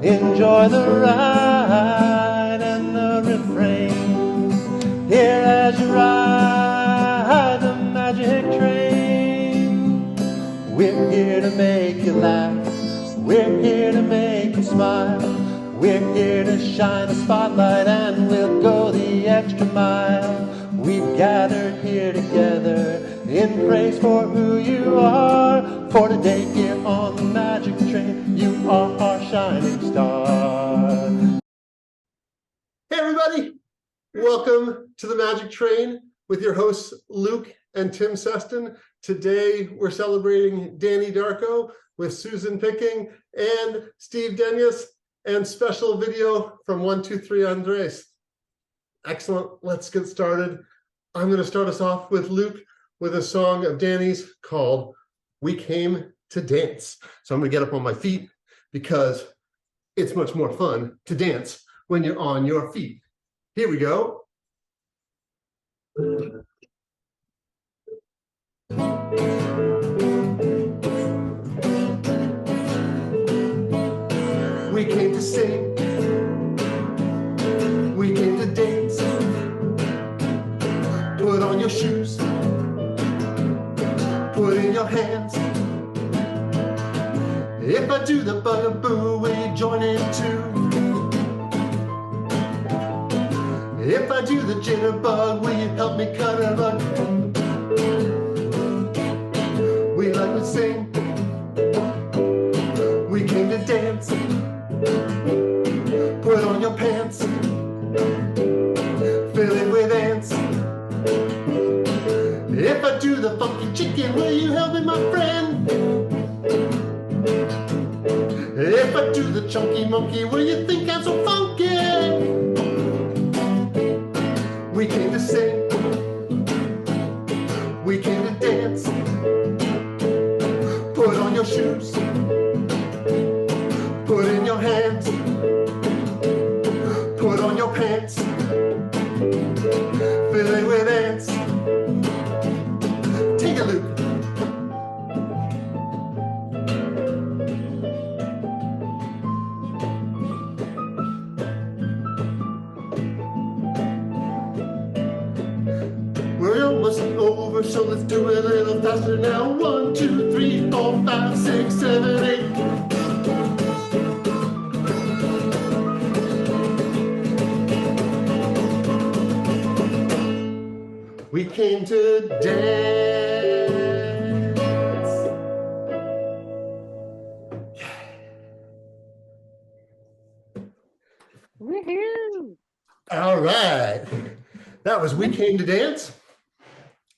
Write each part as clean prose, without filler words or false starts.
Enjoy the ride and the refrain. Here as you ride the magic train. We're here to make you laugh. We're here to make you smile. We're here to shine a spotlight and we'll go the extra mile. We've gathered here together in praise for who you are. For today here on the magic train, you are our shining star. Hey everybody, welcome to the Magic Train with your hosts Luke and Tim Seston. Today we're celebrating Danny Darko with Susan Picking and Steve Denius, and special video from 123 Andrés. Excellent, let's get started. I'm going to start us off with Luke with a song of Danny's called We Came to Dance. So I'm going to get up on my feet because it's much more fun to dance when you're on your feet. Here we go. We came to sing, we came to dance. Put on your shoes, put in your hands. If I do the bugaboo, will you join in too? If I do the jitterbug, will you help me cut a rug? We like to sing, we came to dance. Put on your pants, fill it with ants. If I do the funky chicken, will you help me, my friend? If I do the chunky monkey, will you think I'm so funky? We came to sing, we came to dance. Put on your shoes, put in your hands. Put on your pants, fill it with ants. Take a look. We're almost over, so let's do it a little faster now. 1, 2, 3, 4, 5, 6, 7, 8. We came to dance. Woohoo! All right. That was We Came to Dance.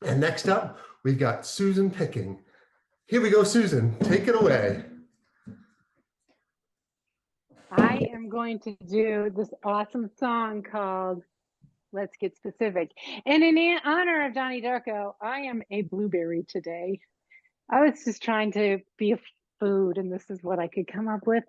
And next up, we've got Susan Picking. Here we go, Susan. Take it away. I am going to do this awesome song called Let's Get Specific. And in honor of Danny Darko, I am a blueberry today. I was just trying to be a food, and this is what I could come up with.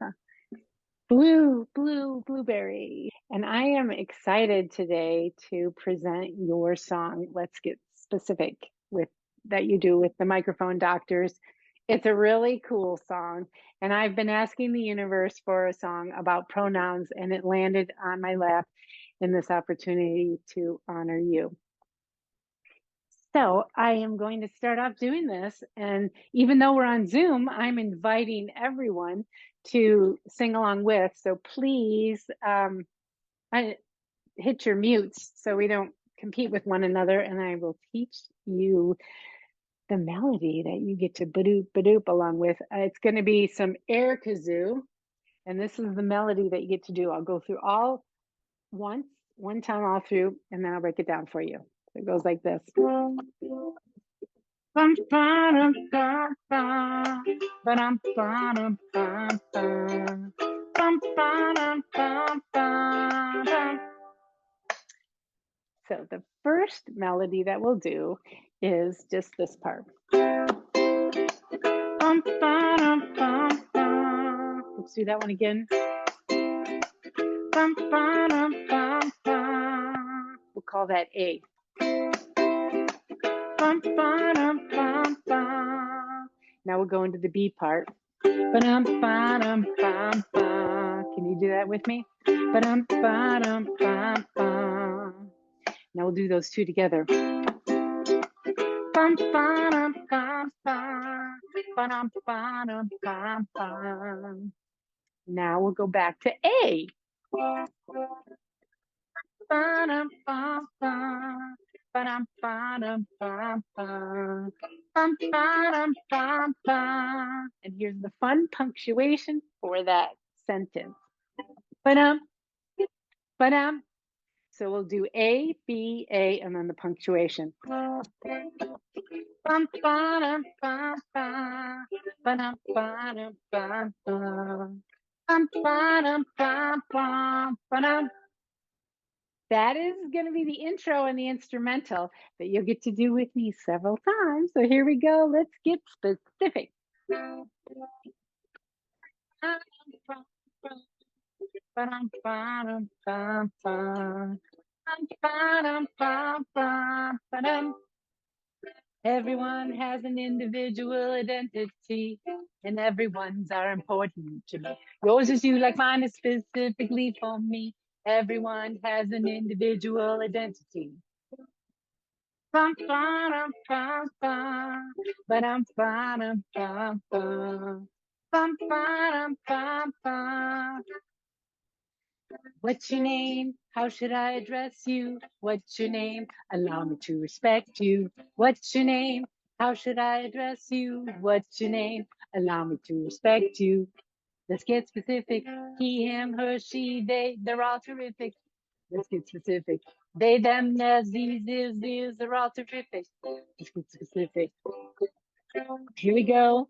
Blueberry. And I am excited today to present your song, Let's Get Specific, with that you do with the Microphone Doctors. It's a really cool song. And I've been asking the universe for a song about pronouns, and it landed on my lap in this opportunity to honor you. So I am going to start off doing this. And even though we're on Zoom, I'm inviting everyone to sing along with. So please hit your mutes so we don't compete with one another. And I will teach you the melody that you get to badoop badoop along with. It's going to be some air kazoo. And this is the melody that you get to do. I'll go through all one time all through, and then I'll break it down for you. So it goes like this. So the first melody that we'll do is just this part. Let's do that one again. We'll call that A. Now we'll go into the B part. Can you you do that with me? Ba-dum, ba-dum, bum, bum. Now we'll do those two together. Bum, ba-dum, bum, bum. Ba-dum, ba-dum, bum, bum. Now we'll go back to A. Ba-dum, bum, bum. Ba-dum, ba-dum, bum, bum. Bum, ba-dum, bum, bum. And here's the fun punctuation for that sentence. Ba-dum, ba-dum. So we'll do A, B, A, and then the punctuation. Bum, ba-dum, bum, bum. Ba-dum, ba-dum, bum, bum. Bum, ba-dum, bum, bum. Ba-dum. That is going to be the intro and the instrumental that you'll get to do with me several times. So here we go. Let's get specific. Everyone has an individual identity, and everyone's are important to me. Yours is you, like mine is specifically for me. Everyone has an individual identity. Bum, ba-dum, bum, bum. Ba-dum, ba-dum, bum, bum. Bum, ba-dum, bum, bum. What's your name? How should I address you? What's your name? Allow me to respect you. What's your name? How should I address you? What's your name? Allow me to respect you. Let's get specific. He, him, her, she, they, they're all terrific. Let's get specific. They, them, theirs, these, they're all terrific. Let's get specific. Here we go.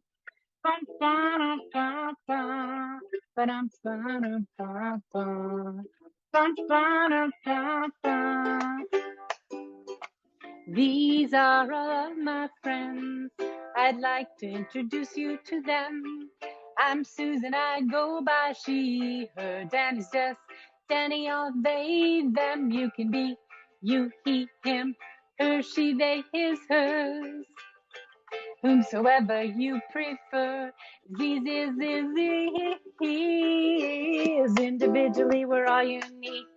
These are all of my friends. I'd like to introduce you to them. I'm Susan, I go by she, her. Danny's just Danny, all they, them. You can be you, he, him, her, she, they, his, hers. Whomsoever you prefer, these is individually we're all unique,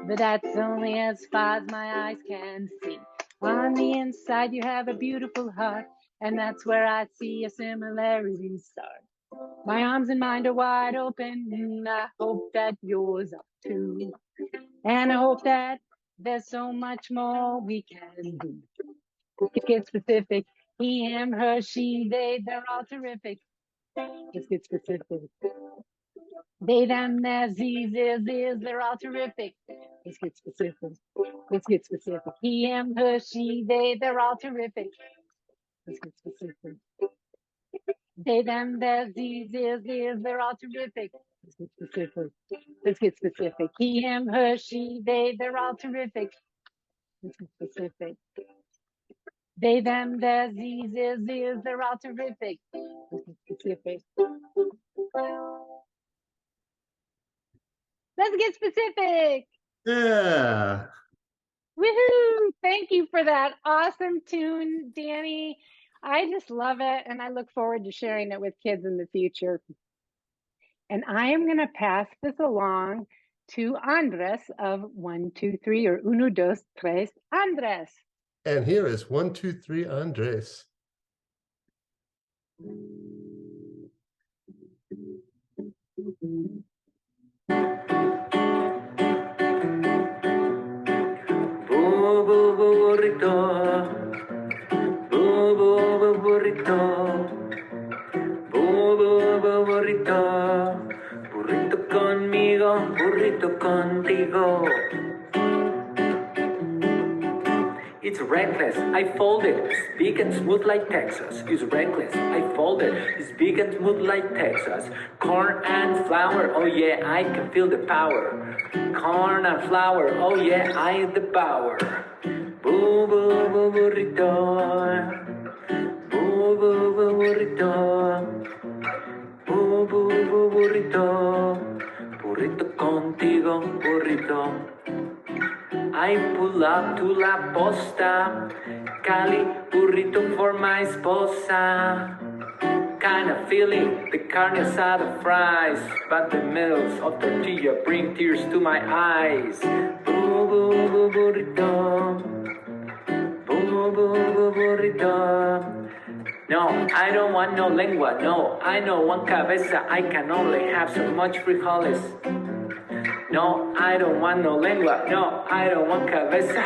but that's only as far as my eyes can see. On the inside you have a beautiful heart, and that's where I see a similarity start. My arms and mind are wide open, and I hope that yours are too. And I hope that there's so much more we can do. Let's get specific. He, him, her, she, they, they're all terrific. Let's get specific. They, them, their, these, they're all terrific. Let's get specific. Let's get specific. He, him, her, she, they, they're all terrific. Let's get specific. They, them, their, these, they're all terrific. Let's get specific. Let's get specific. He, him, her, she, they, they're all terrific. Let's get specific. They, them, their, these, they're all terrific. Let's get specific. Let's get specific. Yeah. Woohoo! Thank you for that awesome tune, Danny. I just love it, and I look forward to sharing it with kids in the future. And I am going to pass this along to Andrés of 1, 2, 3, or uno, dos, tres, Andrés. And here is 1, 2, 3, Andrés. Burrito, burrito, burrito, burrito conmigo, burrito contigo. It's reckless, I fold it, it's big and smooth like Texas. It's reckless, I fold it, it's big and smooth like Texas. Corn and flour, oh yeah, I can feel the power. Corn and flour, oh yeah, I the power. Boo boo boo burrito, boo boo boo burrito, boo boo boo burrito, burrito contigo, burrito. I pull up to La Posta, Cali, burrito for my esposa. kind of feeling. The carne asada fries, but the middles of tortilla bring tears to my eyes. Boo boo boo burrito, boo boo boo burrito. No, I don't want no lengua, no, I know one cabeza, I can only have so much frijoles. No, I don't want no lengua, no, I don't want cabeza.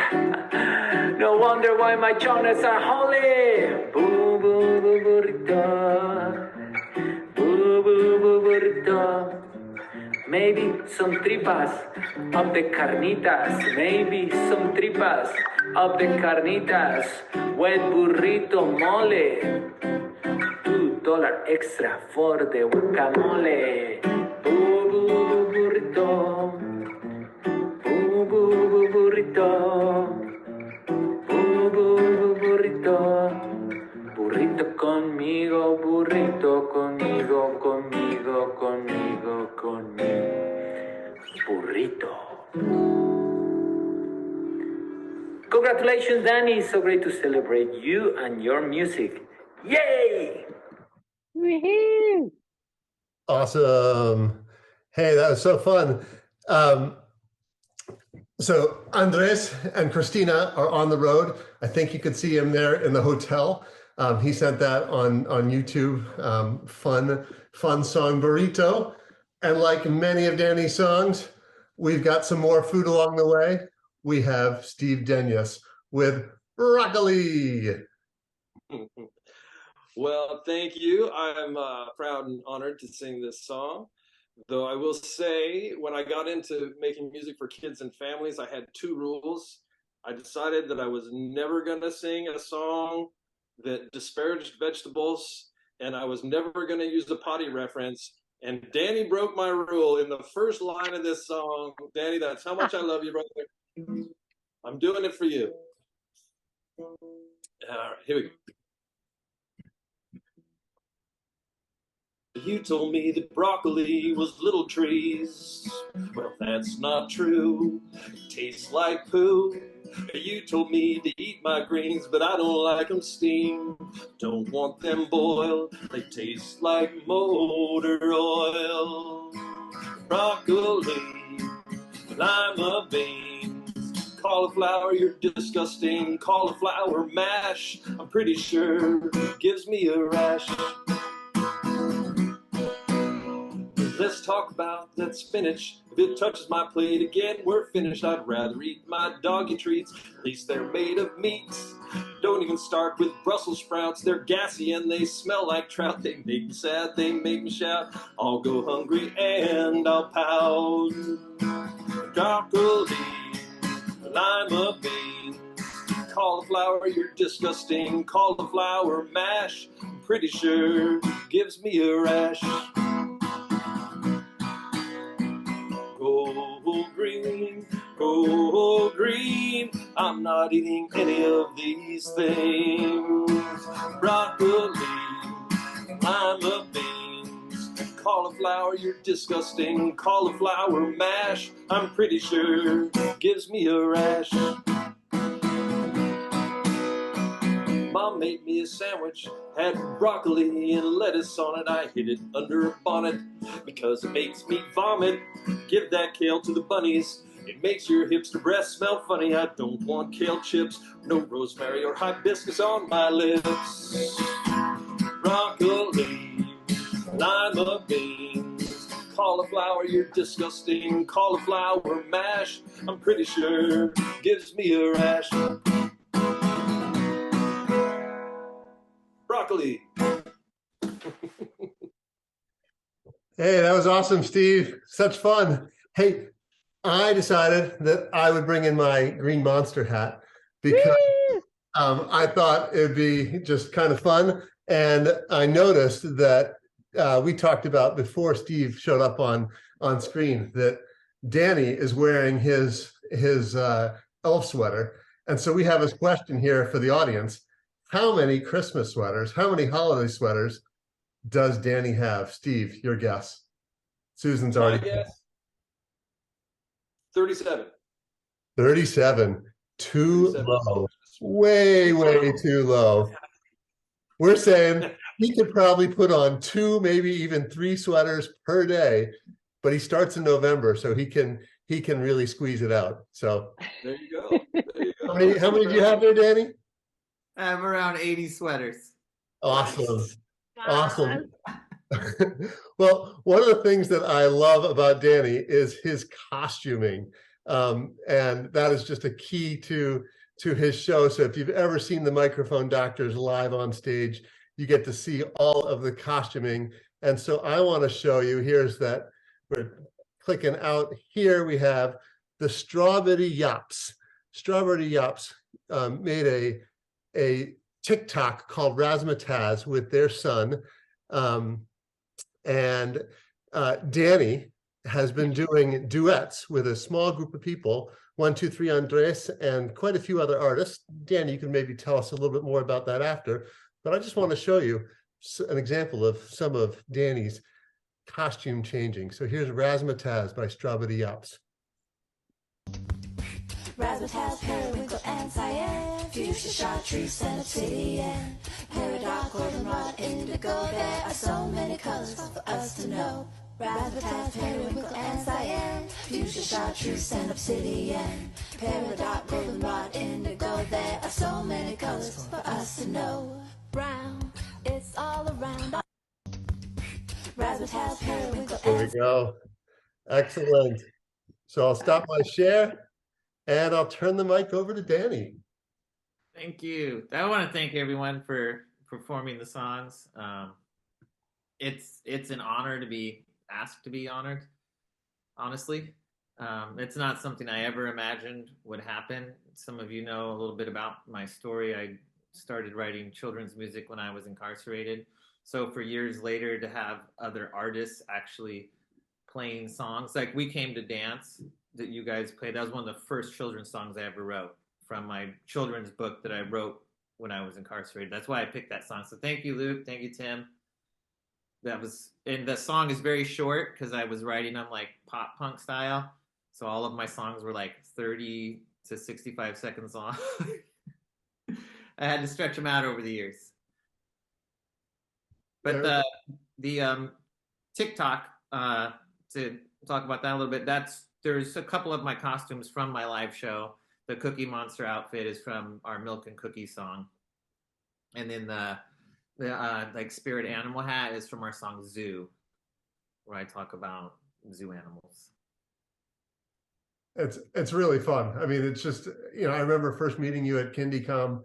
No wonder why my chones are holy. Boo boo boo burrito, boo boo boo burrito. Maybe some tripas of the carnitas, maybe some tripas of the carnitas. Wet burrito mole, $2 extra for the guacamole. Boo boo boo burrito, boo boo boo burrito, boo boo boo burrito. Burrito conmigo, burrito conmigo, conmigo, conmigo, conmigo. Burrito. Congratulations, Danny. It's so great to celebrate you and your music. Yay! Woohoo! Awesome. Hey, that was so fun. So Andrés and Christina are on the road. I think you could see him there in the hotel. He sent that on YouTube. Fun song, Burrito. And like many of Danny's songs, we've got some more food along the way. We have Steve Denyes with broccoli. Well, thank you. I'm proud and honored to sing this song. Though I will say, when I got into making music for kids and families, I had two rules. I decided that I was never going to sing a song that disparaged vegetables, and I was never going to use a potty reference. And Danny broke my rule in the first line of this song. Danny, that's how much I love you, brother. I'm doing it for you. All right, here we go. You told me that broccoli was little trees. Well, that's not true. It tastes like poo. You told me to eat my greens, but I don't like them steamed. Don't want them boiled. They taste like motor oil. Broccoli, lima beans, cauliflower, you're disgusting. Cauliflower mash, I'm pretty sure gives me a rash. Let's talk about that spinach. If it touches my plate again, we're finished. I'd rather eat my doggy treats. At least they're made of meat. Don't even start with Brussels sprouts. They're gassy and they smell like trout. They make me sad, they make me shout. I'll go hungry and I'll pout. Broccoli, lima beans, cauliflower, you're disgusting. Cauliflower mash, I'm pretty sure gives me a rash. Go green, go green, I'm not eating any of these things. Broccoli, lima beans, cauliflower, you're disgusting. Cauliflower mash, I'm pretty sure gives me a rash. Mom made me a sandwich, had broccoli and lettuce on it. I hid it under a bonnet because it makes me vomit. Give that kale to the bunnies. It makes your hipster breath smell funny. I don't want kale chips, no rosemary or hibiscus on my lips. Broccoli, lima beans, cauliflower, you're disgusting. Cauliflower mash, I'm pretty sure gives me a rash. Broccoli. Hey, that was awesome, Steve. Such fun. Hey, I decided that I would bring in my green monster hat because I thought it'd be just kind of fun. And I noticed that we talked about before Steve showed up on screen that Danny is wearing his elf sweater. And so we have this question here for the audience. How many Christmas sweaters, how many holiday sweaters does Danny have? Steve, your guess. Susan's already. My guess, 37. 37. Too 37. low. Way too low. We're saying he could probably put on 2, maybe even 3 sweaters per day, but he starts in November, so he can really squeeze it out. So There you go. There you go. how many do you have there, Danny? I have around 80 sweaters. Awesome. Nice. Awesome. Well, one of the things that I love about Danny is his costuming. And that is just a key to his show. So if you've ever seen the Microphone Doctors live on stage, you get to see all of the costuming. And so I want to show you, here's that, we're clicking out here, we have the Strawberry Yaps. Strawberry Yaps made a TikTok called Razzmatazz with their son. And Danny has been doing duets with a small group of people, 1, 2, 3 Andrés, and quite a few other artists. Danny, you can maybe tell us a little bit more about that after, but I just want to show you an example of some of Danny's costume changing. So here's Razzmatazz by Strawberry Yaps. Razzmatazz, periwinkle, and cyan, fuchsia, chartreuse, and obsidian, peridot, goldenrod, indigo. There are so many colors for us to know. Razzmatazz, periwinkle, and cyan, fuchsia, chartreuse, and obsidian, peridot, goldenrod, indigo. There are so many colors for us to know. Brown, it's all around. Razzmatazz, periwinkle, There we go. Excellent. So I'll stop my share and I'll turn the mic over to Danny. Thank you. I want to thank everyone for performing the songs. It's an honor to be asked to be honored, honestly. It's not something I ever imagined would happen. Some of you know a little bit about my story. I started writing children's music when I was incarcerated. So for years later to have other artists actually playing songs, like We Came to Dance that you guys played, that was one of the first children's songs I ever wrote from my children's book that I wrote when I was incarcerated. That's why I picked that song. So thank you, Luke. Thank you, Tim. And the song is very short because I was writing them like pop punk style. So all of my songs were like 30 to 65 seconds long. I had to stretch them out over the years. But the TikTok, to talk about that a little bit, there's a couple of my costumes from my live show. The Cookie Monster outfit is from our Milk and Cookie song. And then the like spirit animal hat is from our song Zoo, where I talk about zoo animals. It's really fun. I mean, it's just, I remember first meeting you at KindyCom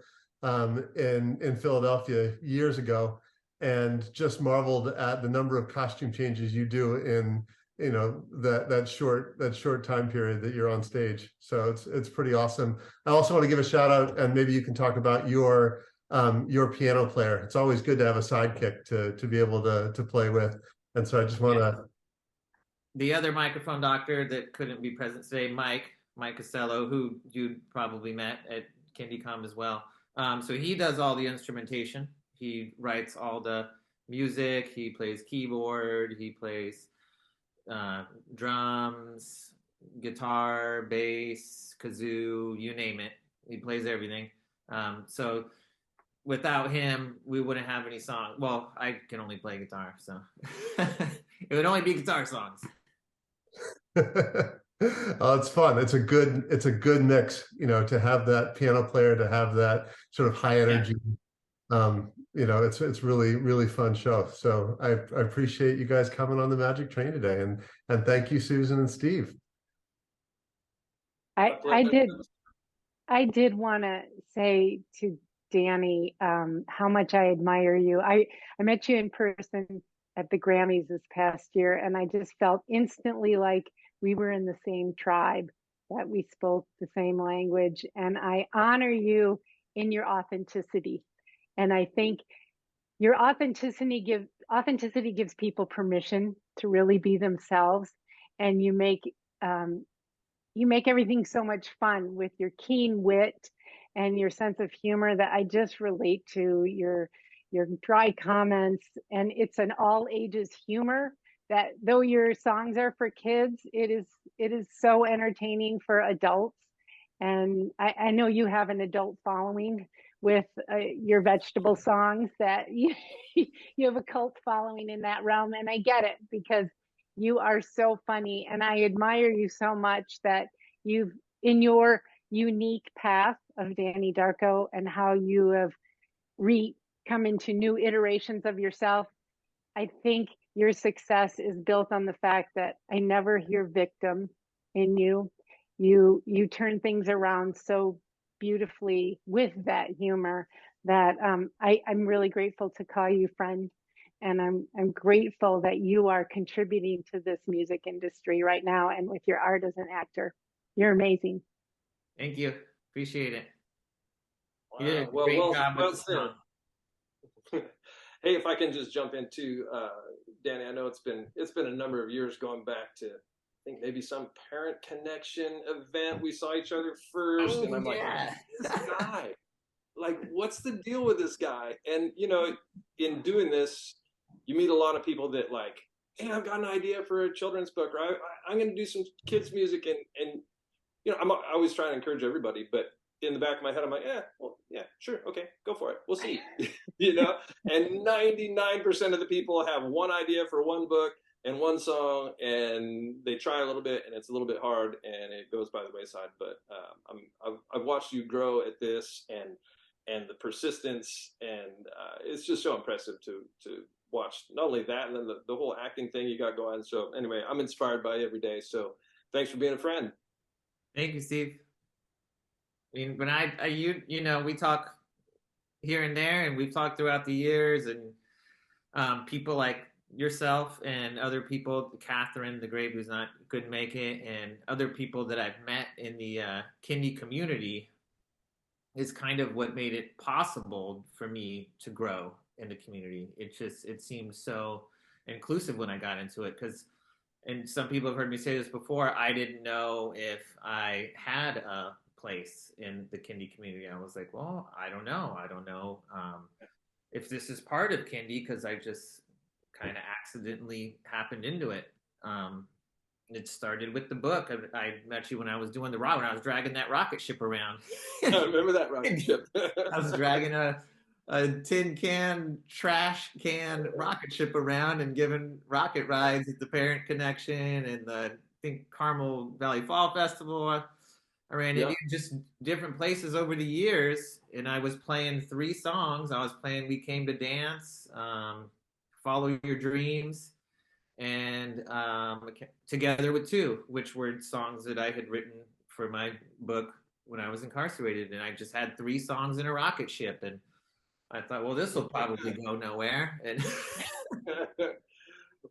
in Philadelphia years ago, and just marveled at the number of costume changes you do in that short time period that you're on stage. So it's pretty awesome. I also want to give a shout out, and maybe you can talk about your piano player. It's always good to have a sidekick to be able to play with. And so I just want to. The other microphone doctor that couldn't be present today, Mike Costello, who you probably met at KindyCom as well. So he does all the instrumentation. He writes all the music. He plays keyboard. He plays drums, guitar, bass, kazoo, you name it. He plays everything. So without him, we wouldn't have any songs. Well, I can only play guitar, so it would only be guitar songs. Oh, it's fun. It's a good mix, to have that piano player, to have that sort of high energy. Yeah. It's really, really fun show. So I appreciate you guys coming on the Magic Train today, and thank you, Susan and Steve. I did want to say to Danny how much I admire you. I met you in person at the Grammys this past year, and I just felt instantly like we were in the same tribe, that we spoke the same language, and I honor you in your authenticity. And I think your authenticity gives people permission to really be themselves, and you make everything so much fun with your keen wit and your sense of humor that I just relate to. Your dry comments, and it's an all ages humor that, though your songs are for kids, it is so entertaining for adults. And I know you have an adult following with your vegetable songs that you have a cult following in that realm, and I get it because you are so funny, and I admire you so much that you've in your unique path of Danny Darko and how you have come into new iterations of yourself. I think your success is built on the fact that I never hear victim in you. You turn things around so beautifully with that humor that I'm really grateful to call you friend, and I'm grateful that you are contributing to this music industry right now and with your art as an actor. You're amazing. Thank you. Appreciate it. Wow. You did a great job with the song. Hey, if I can just jump into Danny, I know it's been a number of years going back to, I think maybe some Parent Connection event. We saw each other first, and I'm like, this guy, like, what's the deal with this guy? And you know, in doing this, you meet a lot of people that like, hey, I've got an idea for a children's book, or I'm going to do some kids music, and you know, I always try to encourage everybody, but in the back of my head, I'm like, well, yeah, sure, okay, go for it. We'll see, you know. And 99% of the people have one idea for one book and one song, and they try a little bit, and it's a little bit hard, and it goes by the wayside. But I've watched you grow at this, and the persistence, and it's just so impressive to watch. Not only that, and then the whole acting thing you got going. So anyway, I'm inspired by you every day. So thanks for being a friend. Thank you, Steve. I mean, when you know, we talk here and there, and we've talked throughout the years, and people like yourself and other people, Catherine the Grape, who's couldn't make it, and other people that I've met in the Kindy community is kind of what made it possible for me to grow in the community. It seemed so inclusive when I got into it, because, and some people have heard me say this before, I didn't know if I had a place in the Kindy community. I was like, well, I don't know if this is part of Kindy, because I just kind of accidentally happened into it. It started with the book. I met you when I was doing when I was dragging that rocket ship around. I remember that rocket ship. I was dragging a tin can, trash can rocket ship around and giving rocket rides at the Parent Connection and the, I think, Carmel Valley Fall Festival. I ran into just different places over the years, and I was playing 3 songs. I was playing We Came to Dance, Follow Your Dreams, and Together with Two, which were songs that I had written for my book when I was incarcerated. And I just had 3 songs in a rocket ship, and I thought, well, this will probably go nowhere. And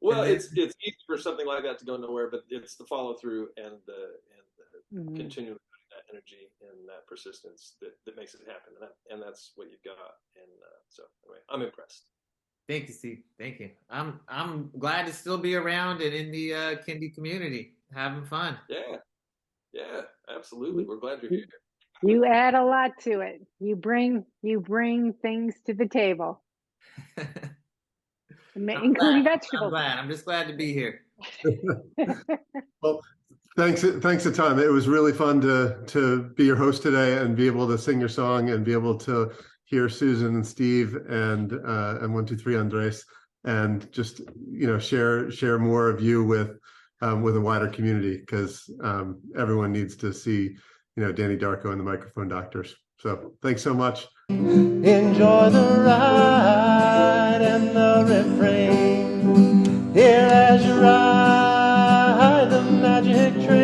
well, it's easy for something like that to go nowhere, but it's the follow through and the continuing that energy and that persistence that makes it happen, and that's what you've got. And so anyway, I'm impressed. Thank you, Steve. Thank you. I'm glad to still be around and in the Kindy community, having fun. Yeah, absolutely. We're glad you're here. You add a lot to it. You bring things to the table, including vegetables. I'm just glad to be here. Well, thanks a ton. It was really fun to be your host today and be able to sing your song and be able to hear Susan and Steve and 123 Andrés, and just, you know, share more of you with a wider community, because everyone needs to see, you know, Danny Darko and the Microphone Doctors. So thanks so much. Enjoy the ride and the refrain. Here as you ride the magic train.